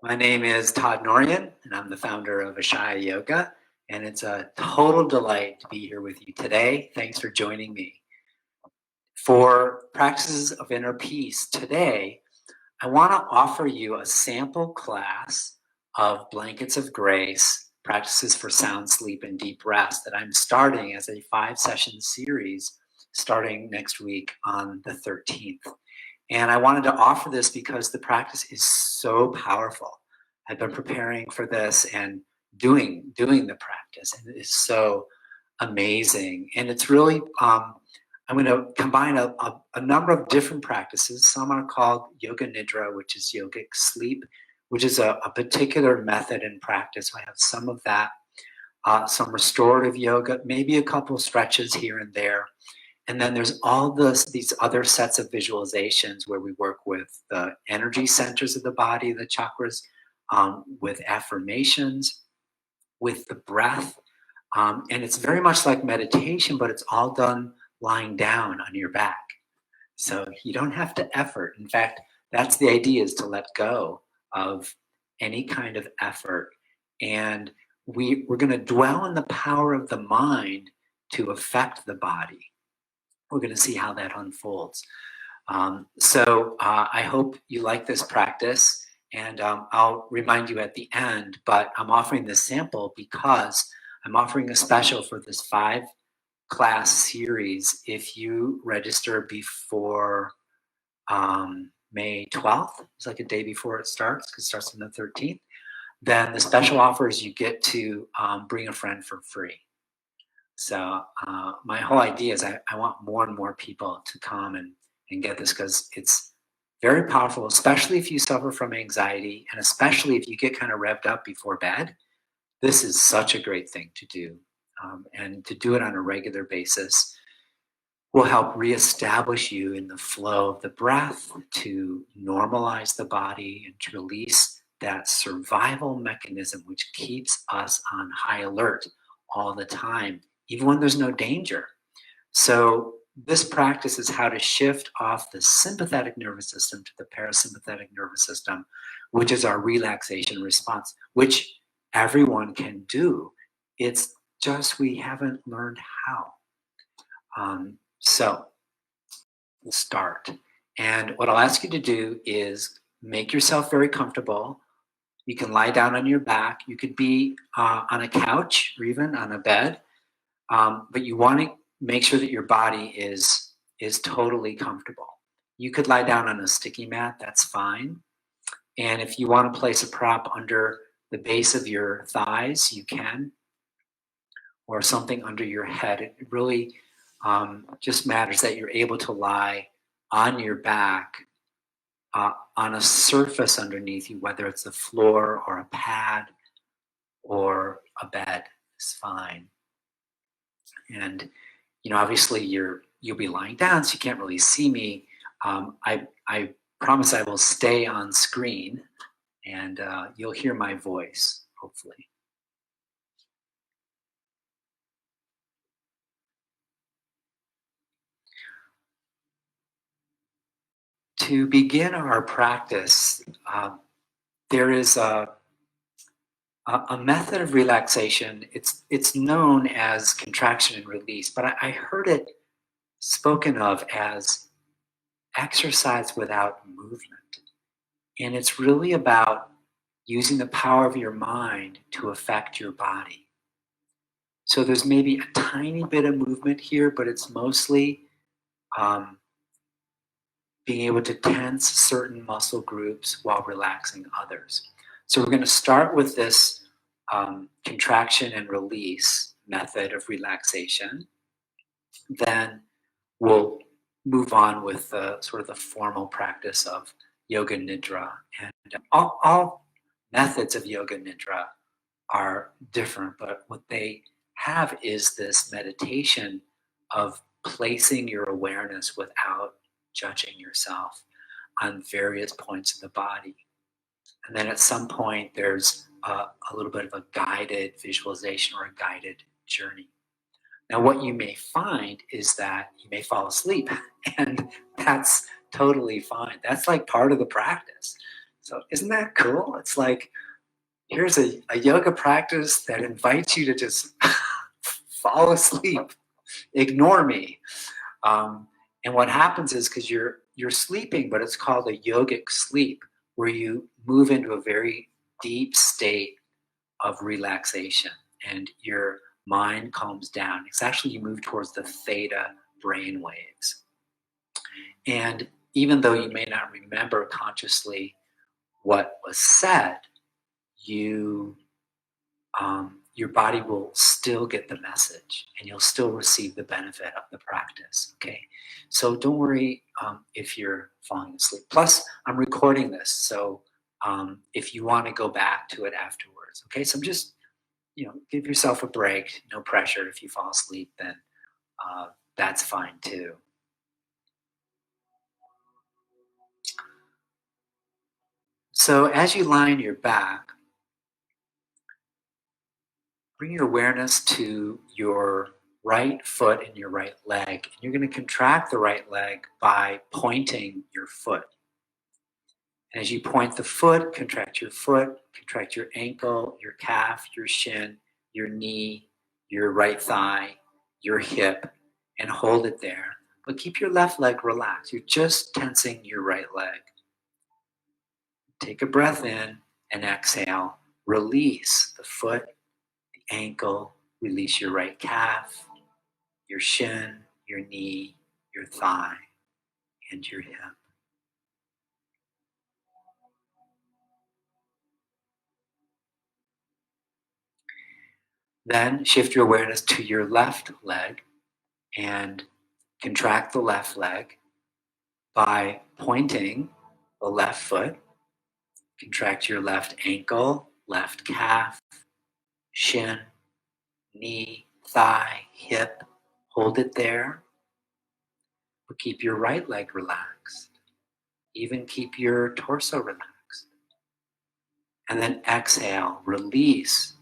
My name is Todd Norian, and I'm the founder of Ashaya Yoga. And it's a total delight to be here with you today. Thanks for joining me. For practices of inner peace today, I want to offer you a sample class of Blankets of Grace, practices for sound sleep and deep rest that I'm starting as a 5-session series starting next week on the 13th. And I wanted to offer this because the practice is so powerful. I've been preparing for this and doing the practice, and it is so amazing. And it's really, I'm going to combine a number of different practices. Some are called Yoga Nidra, which is Yogic Sleep, which is a particular method and practice. I have some of that, some restorative yoga, maybe a couple stretches here and there. And then there's all these other sets of visualizations where we work with the energy centers of the body, the chakras, with affirmations, with the breath. And it's very much like meditation, but it's all done lying down on your back. So you don't have to effort. In fact, that's the idea, is to let go of any kind of effort. And we're going to dwell on the power of the mind to affect the body. We're going to see how that unfolds. So I hope you like this practice, and I'll remind you at the end, but I'm offering this sample because I'm offering a special for this 5-class series. If you register before May 12th, it's like a day before it starts, because it starts on the 13th, then the special offer is you get to bring a friend for free. So my whole idea is I want more and more people to come and get this, because it's very powerful, especially if you suffer from anxiety, and especially if you get kind of revved up before bed. This is such a great thing to do. And to do it on a regular basis will help reestablish you in the flow of the breath, to normalize the body, and to release that survival mechanism which keeps us on high alert all the time, even when there's no danger. So this practice is how to shift off the sympathetic nervous system to the parasympathetic nervous system, which is our relaxation response, which everyone can do. It's just we haven't learned how. So we'll start. And what I'll ask you to do is make yourself very comfortable. You can lie down on your back. You could be on a couch or even on a bed. But you want to make sure that your body is totally comfortable. You could lie down on a sticky mat, that's fine. And if you want to place a prop under the base of your thighs, you can, or something under your head. It really just matters that you're able to lie on your back on a surface underneath you, whether it's the floor or a pad or a bed is fine. And obviously you'll be lying down, so you can't really see me. I promise I will stay on screen, and you'll hear my voice, hopefully. To begin our practice, there is a method of relaxation. It's known as contraction and release, but I heard it spoken of as exercise without movement. And it's really about using the power of your mind to affect your body. So there's maybe a tiny bit of movement here, but it's mostly being able to tense certain muscle groups while relaxing others. So we're going to start with this contraction and release method of relaxation. Then we'll move on with sort of the formal practice of Yoga Nidra. And all methods of Yoga Nidra are different, but what they have is this meditation of placing your awareness without judging yourself on various points of the body. And then at some point, there's a little bit of a guided visualization or a guided journey. Now, what you may find is that you may fall asleep, and that's totally fine. That's like part of the practice. So isn't that cool? It's like, here's a yoga practice that invites you to just fall asleep, ignore me. Um, and what happens is because you're sleeping, but it's called a yogic sleep, where you move into a very deep state of relaxation and your mind calms down. It's actually you move towards the theta brain waves. And even though you may not remember consciously what was said, you your body will still get the message and you'll still receive the benefit of the practice. Okay, so don't worry if you're falling asleep. Plus, I'm recording this, so if you want to go back to it afterwards, okay. So I'm just give yourself a break. No pressure. If you fall asleep, then that's fine too. So as you lie on your back, bring your awareness to your right foot and your right leg. And you're going to contract the right leg by pointing your foot. And as you point the foot, contract your ankle, your calf, your shin, your knee, your right thigh, your hip, and hold it there. But keep your left leg relaxed. You're just tensing your right leg. Take a breath in and exhale. Release the foot, the ankle, release your right calf, your shin, your knee, your thigh, and your hip. Then shift your awareness to your left leg and contract the left leg by pointing the left foot. Contract your left ankle, left calf, shin, knee, thigh, hip. Hold it there, but keep your right leg relaxed. Even keep your torso relaxed. And then exhale, release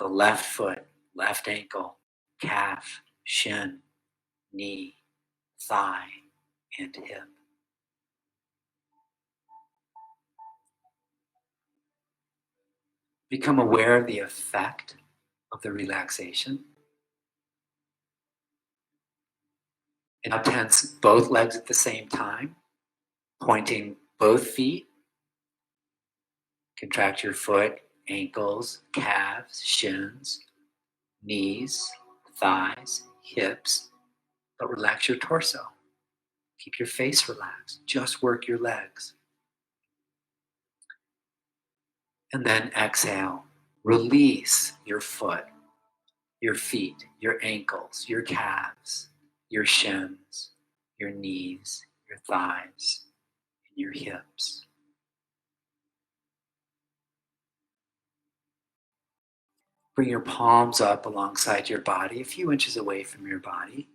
the left foot, left ankle, calf, shin, knee, thigh, and hip. Become aware of the effect of the relaxation. And now tense both legs at the same time, pointing both feet. Contract your foot, ankles, calves, shins, knees, thighs, hips, but relax your torso. Keep your face relaxed. Just work your legs. And then exhale. Release your foot, your feet, your ankles, your calves, your shins, your knees, your thighs, and your hips. Bring your palms up alongside your body, a few inches away from your body.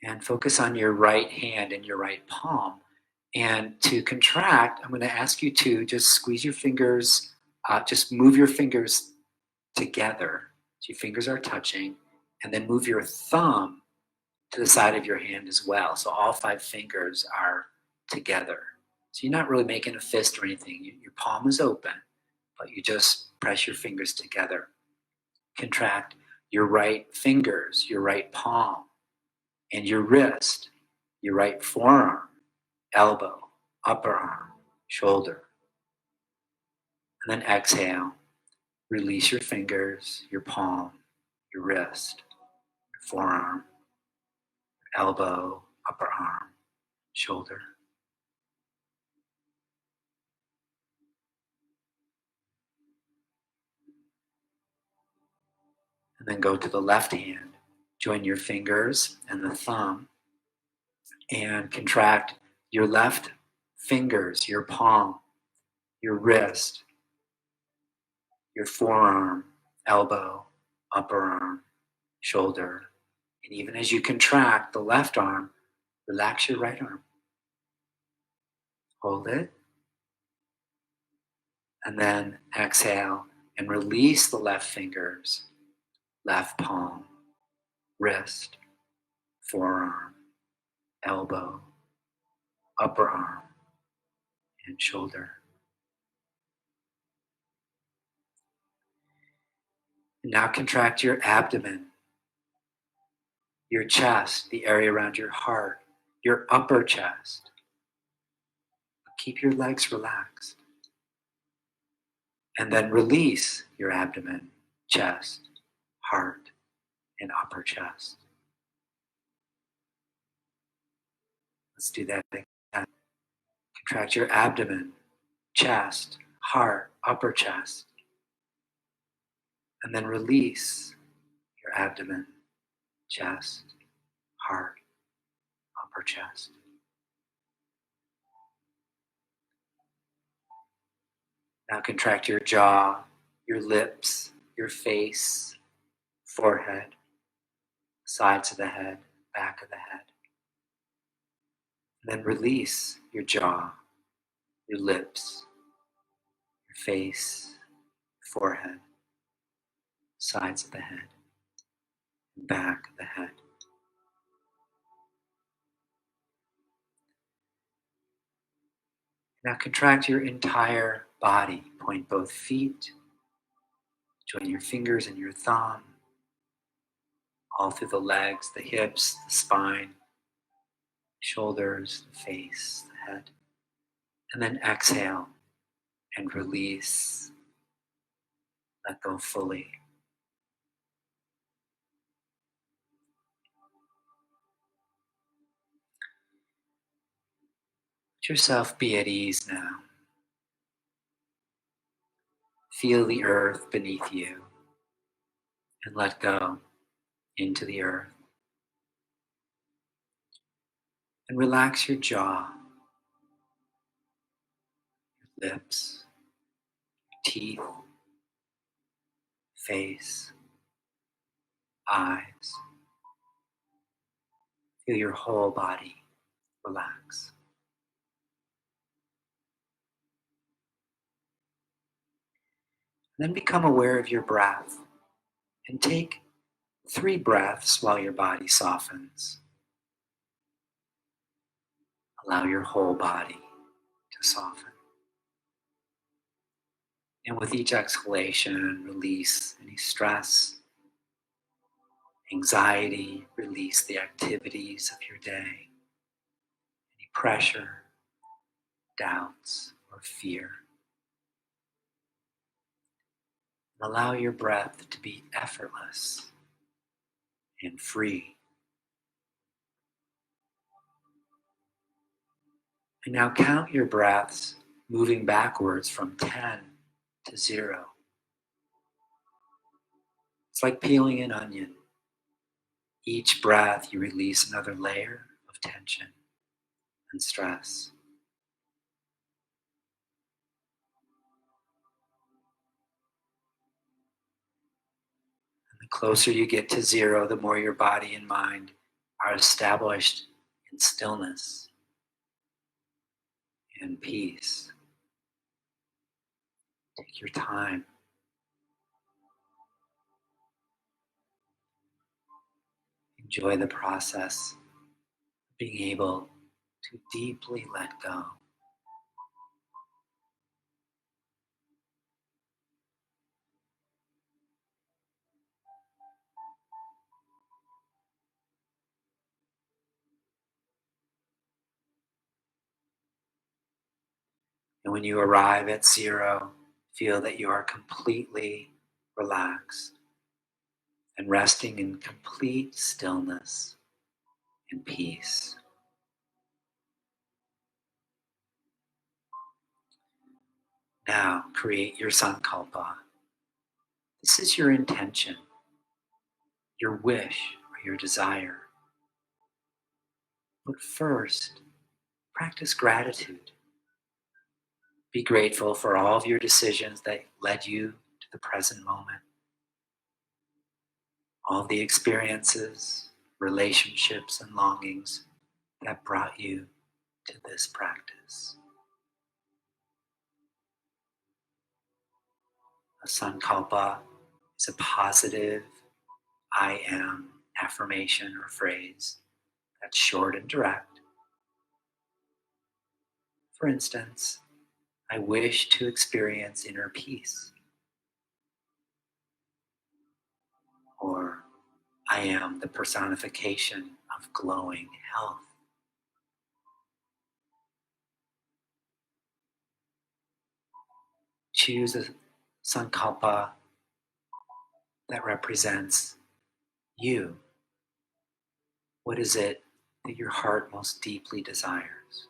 And focus on your right hand and your right palm. And to contract, I'm going to ask you to just squeeze your fingers, just move your fingers together. So your fingers are touching, and then move your thumb to the side of your hand as well. So all 5 fingers are together. So you're not really making a fist or anything. Your palm is open, but you just press your fingers together. Contract your right fingers, your right palm, and your wrist, your right forearm, elbow, upper arm, shoulder. And then exhale. Release your fingers, your palm, your wrist, your forearm, elbow, upper arm, shoulder. And then go to the left hand. Join your fingers and the thumb and contract your left fingers, your palm, your wrist, your forearm, elbow, upper arm, shoulder. And even as you contract the left arm, relax your right arm. Hold it. And then exhale and release the left fingers, left palm, wrist, forearm, elbow, upper arm, and shoulder. And now contract your abdomen, your chest, the area around your heart, your upper chest. Keep your legs relaxed. And then release your abdomen, chest, heart, and upper chest. Let's do that again. Contract your abdomen, chest, heart, upper chest. And then release your abdomen, chest, heart, upper chest. Now contract your jaw, your lips, your face, forehead, sides of the head, back of the head. And then release your jaw, your lips, your face, forehead, sides of the head, back of the head. Now contract your entire body. Point both feet, join your fingers and your thumb, all through the legs, the hips, the spine, shoulders, the face, the head. And then exhale and release. Let go fully. Let yourself be at ease now. Feel the earth beneath you and let go into the earth. And relax your jaw, your lips, teeth, face, eyes. Feel your whole body relax. Then become aware of your breath and take 3 breaths while your body softens. Allow your whole body to soften. And with each exhalation, release any stress, anxiety, release the activities of your day, any pressure, doubts, or fear. And allow your breath to be effortless and free. And now count your breaths moving backwards from 10 to 0. It's like peeling an onion. Each breath, you release another layer of tension and stress. And the closer you get to 0, the more your body and mind are established in stillness and peace. Take your time. Enjoy the process of being able to deeply let go. And when you arrive at 0, feel that you are completely relaxed and resting in complete stillness and peace. Now create your sankalpa. This is your intention, your wish, or your desire. But first, practice gratitude. Be grateful for all of your decisions that led you to the present moment. All the experiences, relationships, and longings that brought you to this practice. A sankalpa is a positive I am affirmation or phrase that's short and direct. For instance, I wish to experience inner peace. Or I am the personification of glowing health. Choose a sankalpa that represents you. What is it that your heart most deeply desires?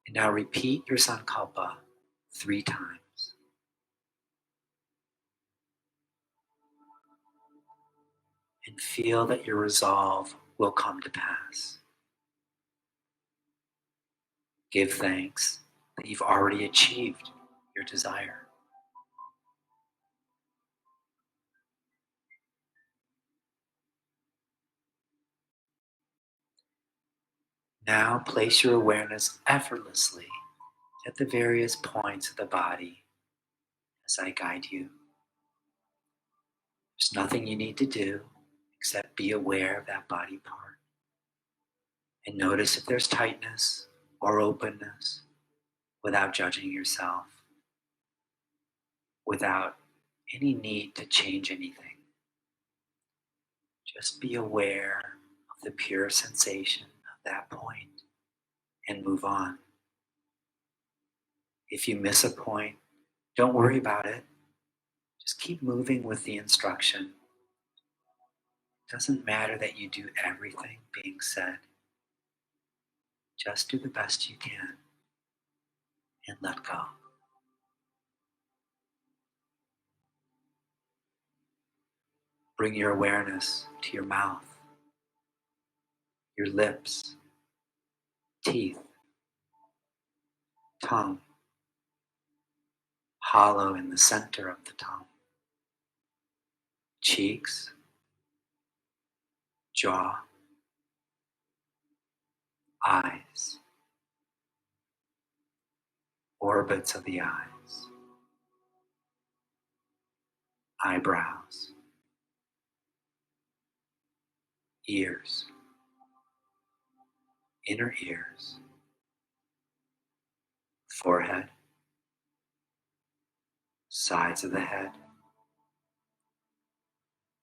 And now repeat your sankalpa 3 times. And feel that your resolve will come to pass. Give thanks that you've already achieved your desire. Now place your awareness effortlessly at the various points of the body as I guide you. There's nothing you need to do except be aware of that body part. And notice if there's tightness or openness without judging yourself, without any need to change anything. Just be aware of the pure sensation of that point and move on. If you miss a point, don't worry about it. Just keep moving with the instruction. It doesn't matter that you do everything being said. Just do the best you can and let go. Bring your awareness to your mouth, your lips, teeth, tongue, hollow in the center of the tongue, cheeks, jaw, eyes, orbits of the eyes, eyebrows, ears, inner ears, forehead, sides of the head,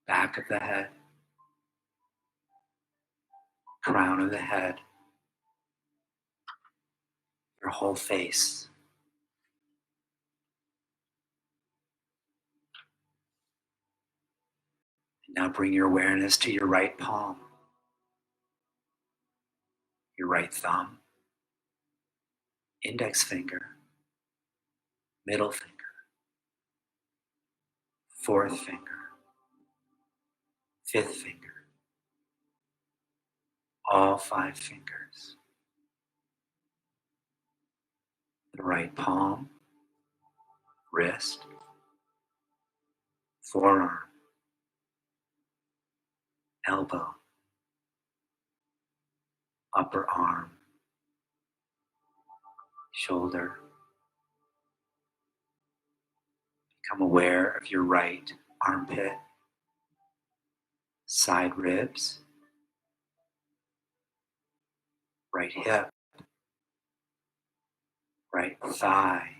back of the head, crown of the head, your whole face. And now bring your awareness to your right palm, your right thumb, index finger, middle finger, fourth finger, fifth finger, all 5 fingers. The right palm, wrist, forearm, elbow, upper arm, shoulder. Become aware of your right armpit, side ribs, right hip, right thigh,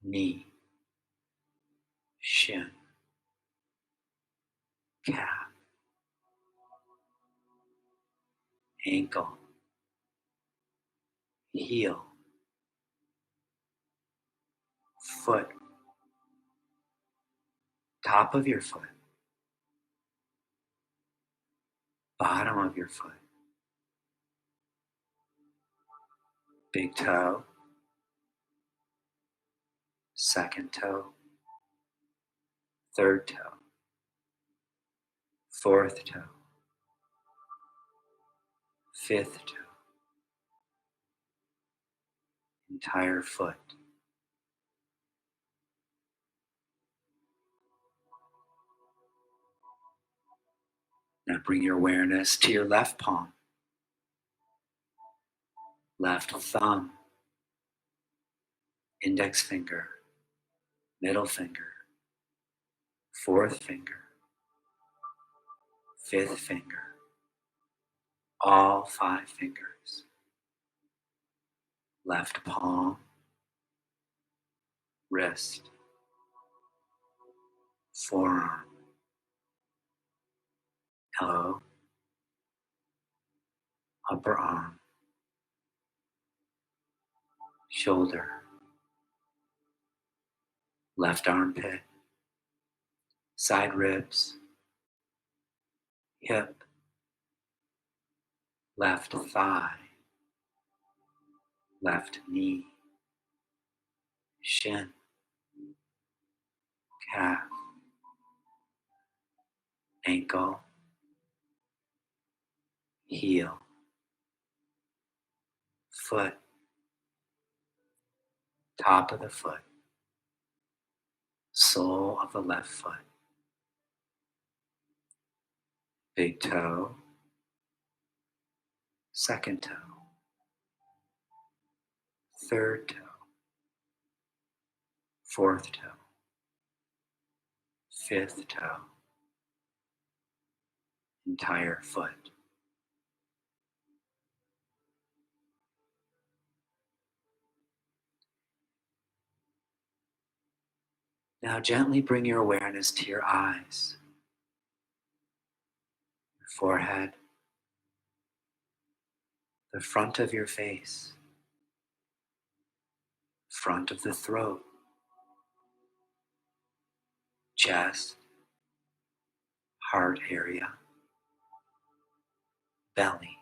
knee, shin, calf, ankle, heel, foot, top of your foot, bottom of your foot, big toe, second toe, third toe, fourth toe, fifth toe, entire foot. Now bring your awareness to your left palm, left thumb, index finger, middle finger, fourth finger, fifth finger, all 5 fingers. left palm, wrist, forearm, elbow, upper arm, shoulder, left armpit, side ribs, hip, left thigh, left knee, shin, calf, ankle, heel, foot, top of the foot, sole of the left foot, big toe, second toe, third toe, fourth toe, fifth toe, entire foot. Now gently bring your awareness to your eyes, your forehead, the front of your face, front of the throat, chest, heart area, belly,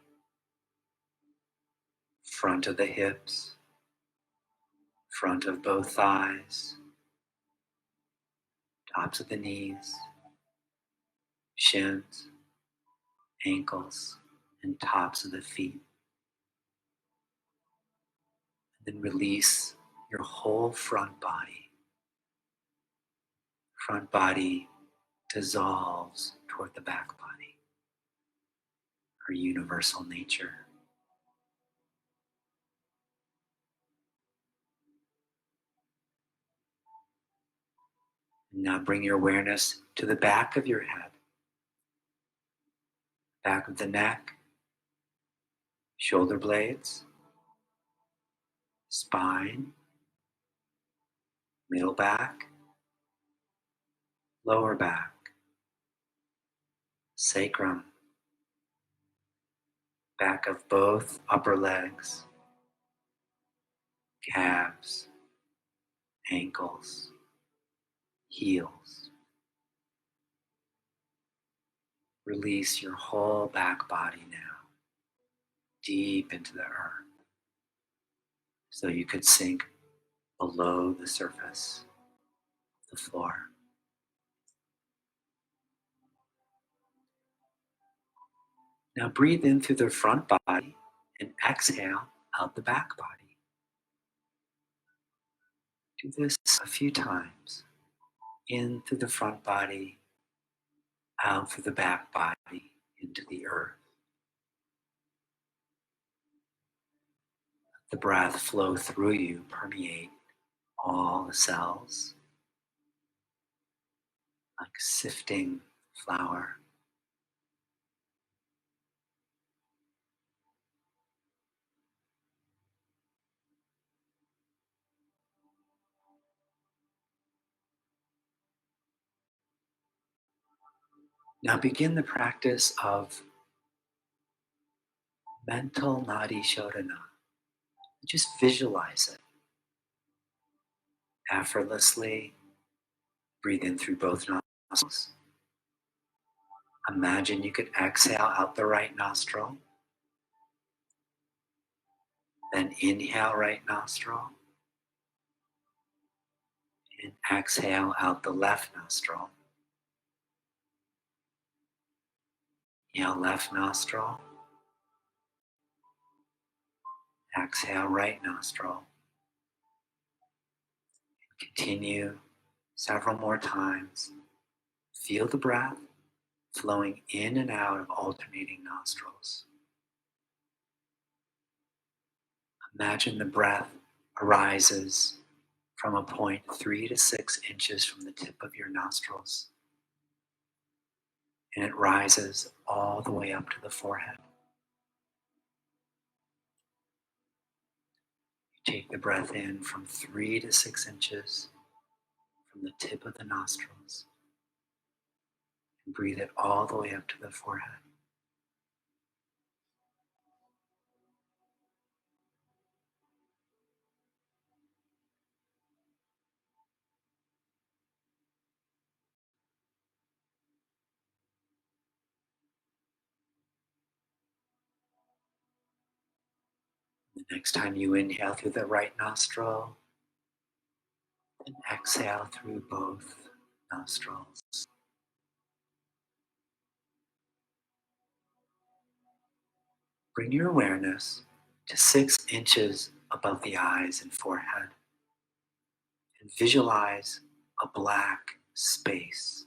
front of the hips, front of both thighs, tops of the knees, shins, ankles, and tops of the feet. And then release your whole front body. Front body dissolves toward the back body, our universal nature. And now bring your awareness to the back of your head, back of the neck, shoulder blades, spine, middle back, lower back, sacrum, back of both upper legs, calves, ankles, heels. Release your whole back body now, deep into the earth, so you could sink below the surface of the floor. Now breathe in through the front body and exhale out the back body. Do this a few times. In through the front body, out through the back body, into the earth. Let the breath flow through you, permeate all the cells like sifting flour. Now begin the practice of mental nadi shodhana. Just visualize it. Effortlessly breathe in through both nostrils. Imagine you could exhale out the right nostril. Then inhale right nostril. And exhale out the left nostril. Inhale left nostril. Exhale right nostril. Continue several more times. Feel the breath flowing in and out of alternating nostrils. Imagine the breath arises from a point 3 to 6 inches from the tip of your nostrils. And it rises all the way up to the forehead. Take the breath in from 3 to 6 inches from the tip of the nostrils and breathe it all the way up to the forehead. The next time you inhale through the right nostril, and exhale through both nostrils. Bring your awareness to 6 inches above the eyes and forehead and visualize a black space.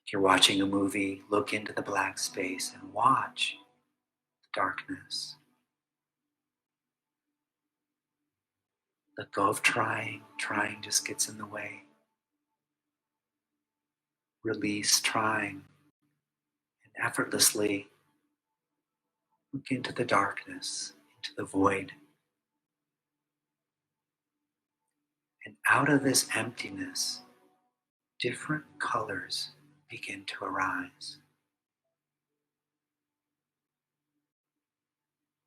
If you're watching a movie, look into the black space and watch the darkness. Let go of trying. Trying just gets in the way. Release trying and effortlessly look into the darkness, into the void. And out of this emptiness, different colors begin to arise.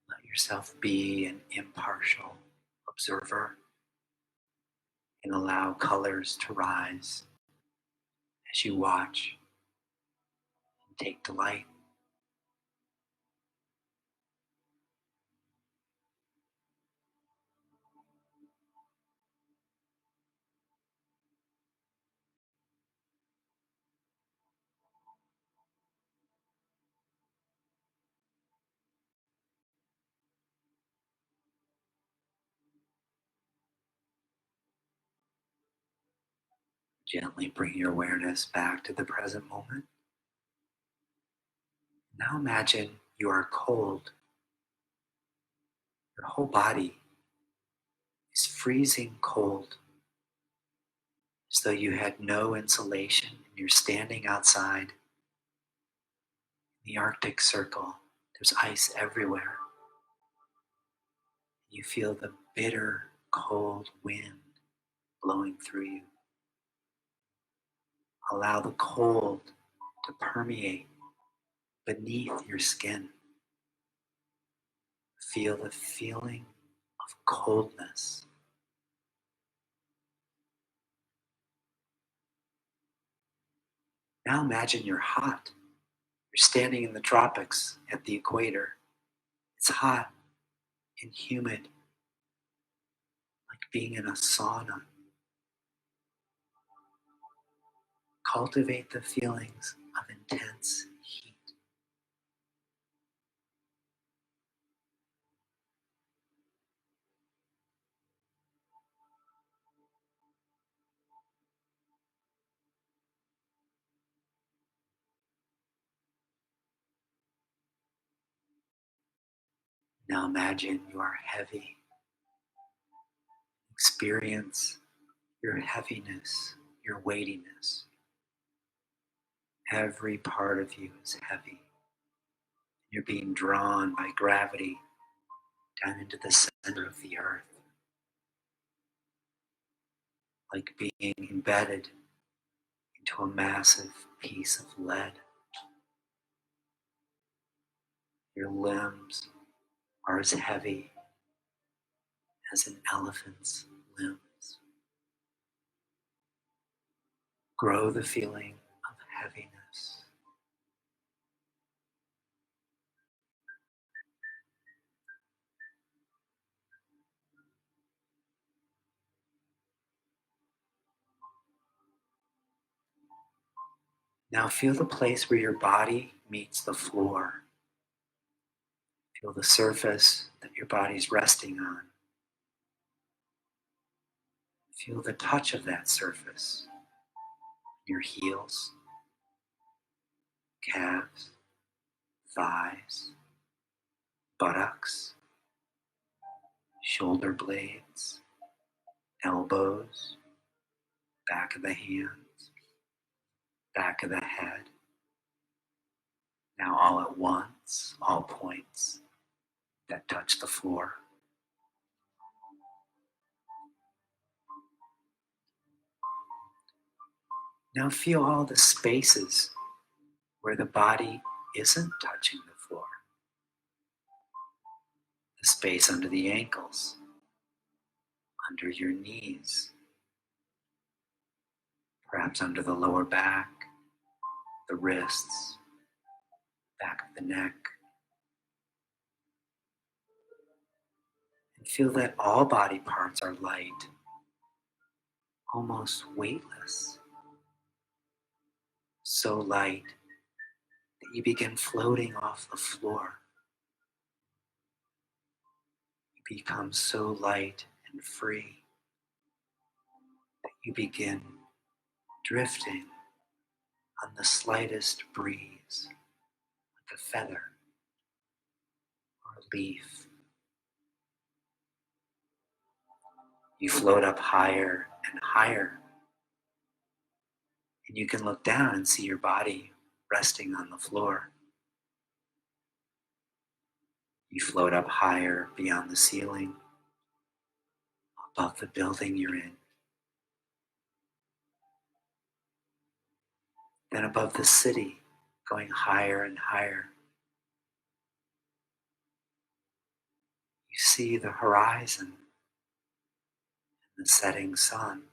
Let yourself be an impartial observer and allow colors to rise as you watch and take delight. Gently bring your awareness back to the present moment. Now imagine you are cold. Your whole body is freezing cold, as though you had no insulation and you're standing outside in the Arctic Circle. There's ice everywhere. You feel the bitter, cold wind blowing through you. Allow the cold to permeate beneath your skin. Feel the feeling of coldness. Now imagine you're hot. You're standing in the tropics at the equator. It's hot and humid, like being in a sauna. Cultivate the feelings of intense heat. Now imagine you are heavy. Experience your heaviness, your weightiness. Every part of you is heavy. You're being drawn by gravity down into the center of the earth, like being embedded into a massive piece of lead. Your limbs are as heavy as an elephant's limbs. Grow the feeling of heaviness. Now feel the place where your body meets the floor. Feel the surface that your body's resting on. Feel the touch of that surface. Your heels, calves, thighs, buttocks, shoulder blades, elbows, back of the hands, back of the head. Now all at once, all points that touch the floor. Now feel all the spaces where the body isn't touching the floor. The space under the ankles, under your knees, perhaps under the lower back, the wrists, back of the neck. And feel that all body parts are light, almost weightless. So light that you begin floating off the floor. You become so light and free that you begin drifting on the slightest breeze, like a feather or a leaf. You float up higher and higher, and you can look down and see your body resting on the floor. You float up higher beyond the ceiling, above the building you're in, then above the city, going higher and higher. You see the horizon and the setting sun.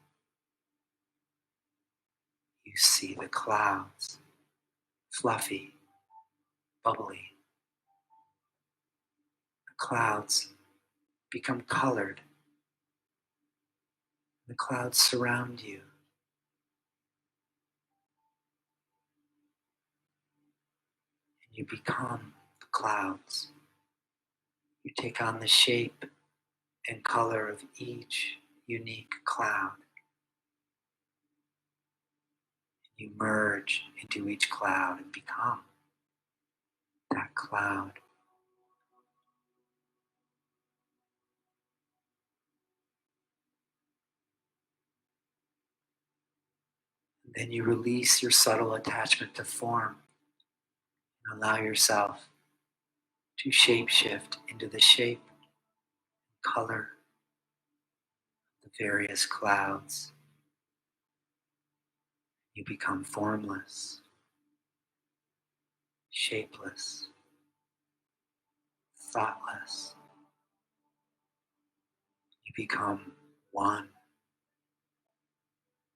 You see the clouds, fluffy, bubbly. The clouds become colored. The clouds surround you. And you become the clouds. You take on the shape and color of each unique cloud. You merge into each cloud and become that cloud. And then you release your subtle attachment to form and allow yourself to shapeshift into the shape and color of the various clouds. You become formless, shapeless, thoughtless. You become one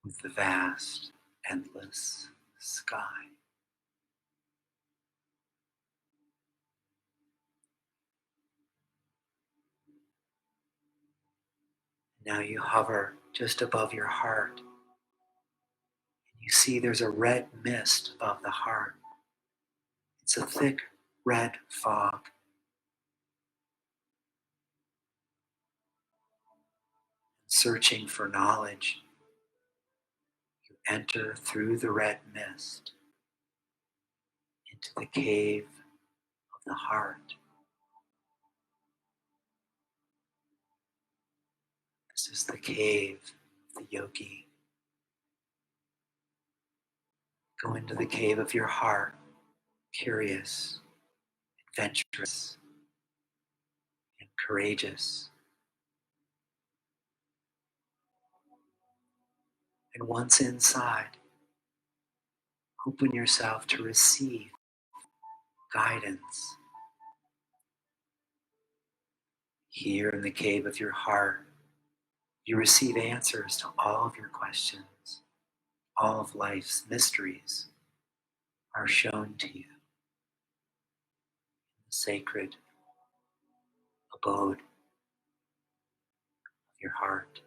with the vast, endless sky. Now you hover just above your heart. And you see there's a red mist above the heart. It's a thick red fog. Searching for knowledge, you enter through the red mist into the cave of the heart. This is the cave of the yogi. Go into the cave of your heart, curious, adventurous, and courageous. And once inside, open yourself to receive guidance. Here in the cave of your heart, you receive answers to all of your questions. All of life's mysteries are shown to you. The sacred abode of your heart.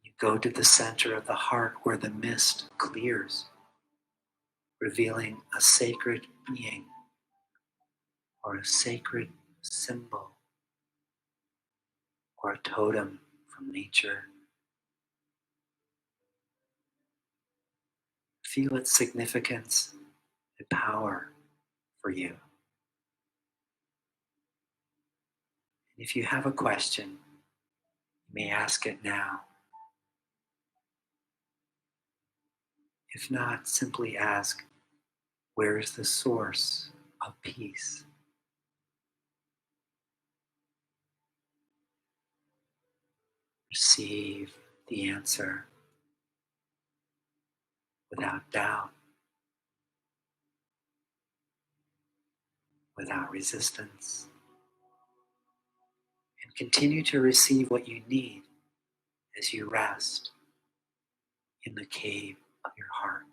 You go to the center of the heart where the mist clears, revealing a sacred being or a sacred symbol or a totem from nature. Feel its significance and power for you. And if you have a question, you may ask it now. If not, simply ask, where is the source of peace? Receive the answer without doubt, without resistance, and continue to receive what you need as you rest in the cave of your heart.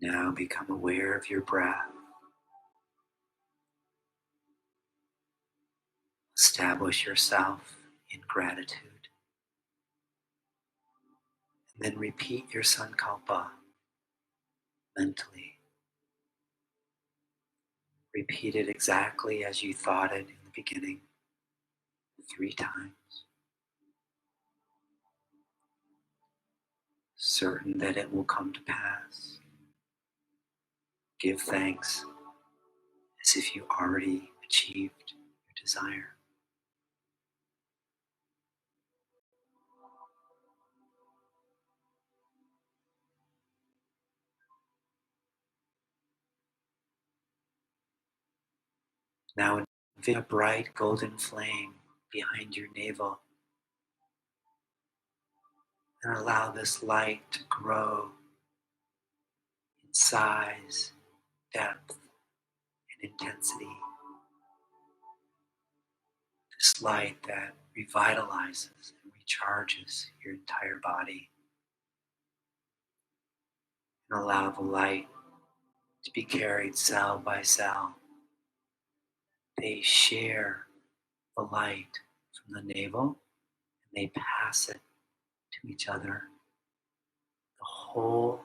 Now become aware of your breath. Establish yourself in gratitude. And then repeat your sankalpa mentally. Repeat it exactly as you thought it in the beginning, 3 times. Certain that it will come to pass. Give thanks as if you already achieved your desire. Now envision a bright golden flame behind your navel and allow this light to grow in size, depth, and intensity. This light that revitalizes and recharges your entire body. And allow the light to be carried cell by cell. They share the light from the navel and they pass it to each other. The whole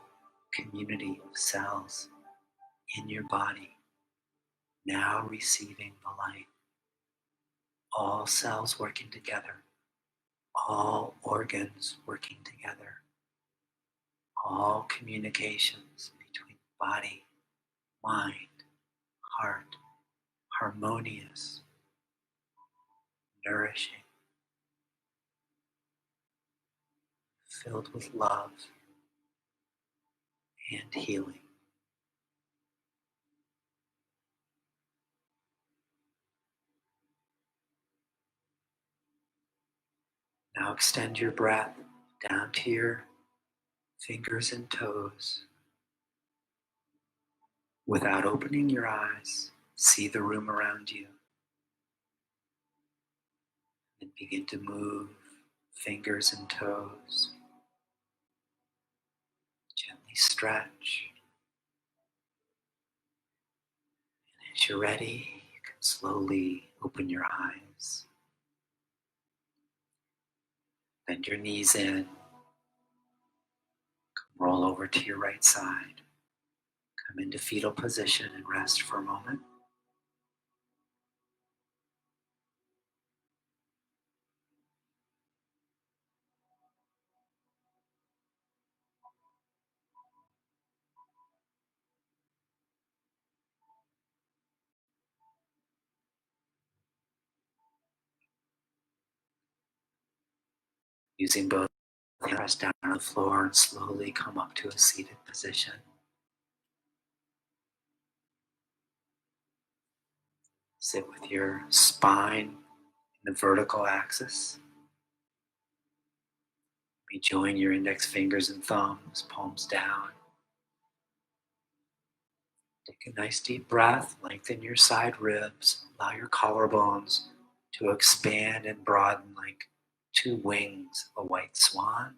community of cells in your body now receiving the light. All cells working together, all organs working together, all communications between body, mind, heart, harmonious, nourishing, filled with love and healing. Now extend your breath down to your fingers and toes. Without opening your eyes, see the room around you. And begin to move fingers and toes. Gently stretch. And as you're ready, you can slowly open your eyes. Bend your knees in. Roll over to your right side. Come into fetal position and rest for a moment. Using both hands, press down on the floor and slowly come up to a seated position. Sit with your spine in the vertical axis. You join your index fingers and thumbs, palms down. Take a nice deep breath, lengthen your side ribs, allow your collarbones to expand and broaden like two wings of a white swan.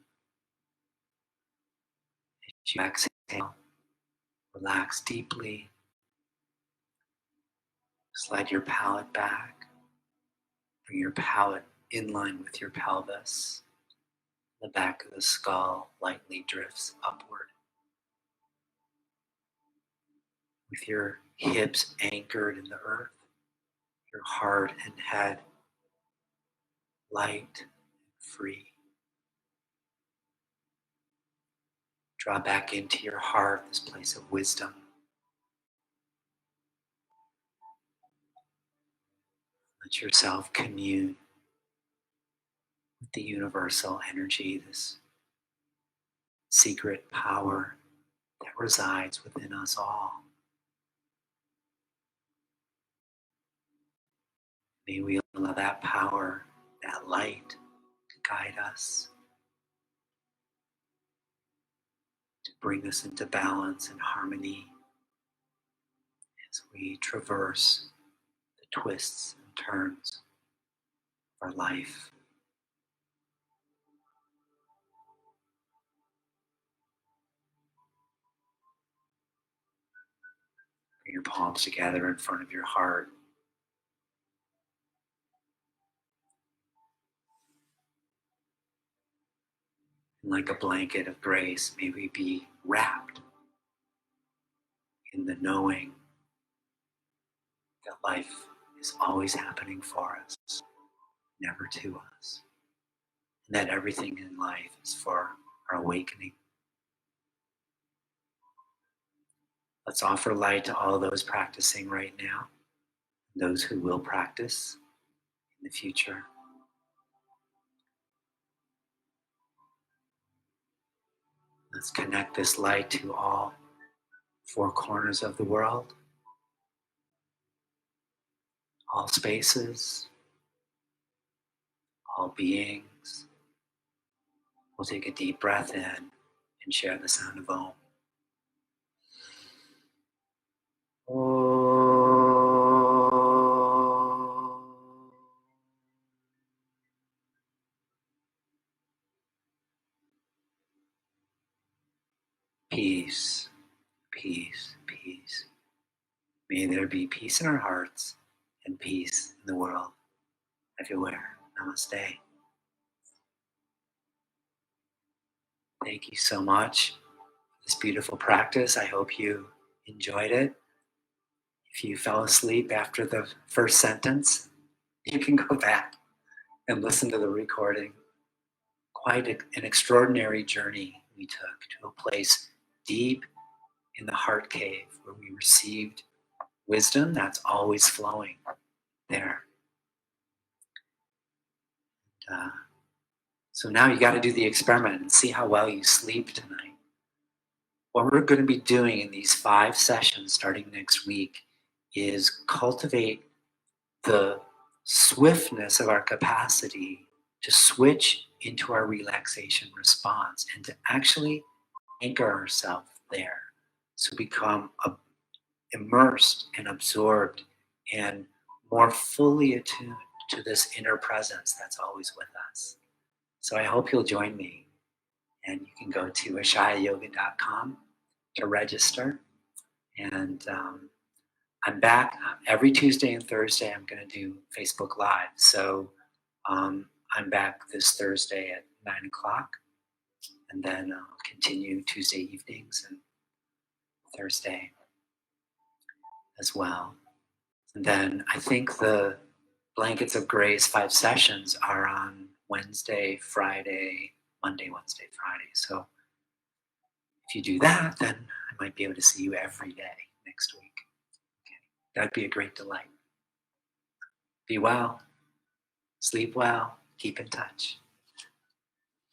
As you exhale, relax deeply. Slide your palate back. Bring your palate in line with your pelvis. The back of the skull lightly drifts upward. With your hips anchored in the earth, your heart and head light and free. Draw back into your heart, this place of wisdom. Let yourself commune with the universal energy, this secret power that resides within us all. May we allow that power, that light, to guide us, to bring us into balance and harmony as we traverse the twists and turns of our life. Bring your palms together in front of your heart. And like a blanket of grace, may we be wrapped in the knowing that life is always happening for us, never to us. And that everything in life is for our awakening. Let's offer light to all those practicing right now, those who will practice in the future. Let's connect this light to all four corners of the world, all spaces, all beings. We'll take a deep breath in and share the sound of Om. Peace, peace, peace. May there be peace in our hearts and peace in the world everywhere. Namaste. Thank you so much for this beautiful practice. I hope you enjoyed it. If you fell asleep after the first sentence, you can go back and listen to the recording. Quite an extraordinary journey we took to a place deep in the heart cave where we received wisdom that's always flowing there. So now you got to do the experiment and see how well you sleep tonight. What we're going to be doing in these 5 sessions starting next week is cultivate the swiftness of our capacity to switch into our relaxation response and to actually anchor ourselves there. So become immersed and absorbed and more fully attuned to this inner presence that's always with us. So I hope you'll join me, and you can go to ashayayoga.com to register. And I'm back every Tuesday and Thursday. I'm going to do Facebook Live. So I'm back this Thursday at 9 o'clock, and then I'll continue Tuesday evenings and Thursday as well. And then I think the Blankets of Grace 5 sessions are on Wednesday, Friday, Monday, Wednesday, Friday. So if you do that, then I might be able to see you every day next week. Okay. That'd be a great delight. Be well, sleep well, keep in touch.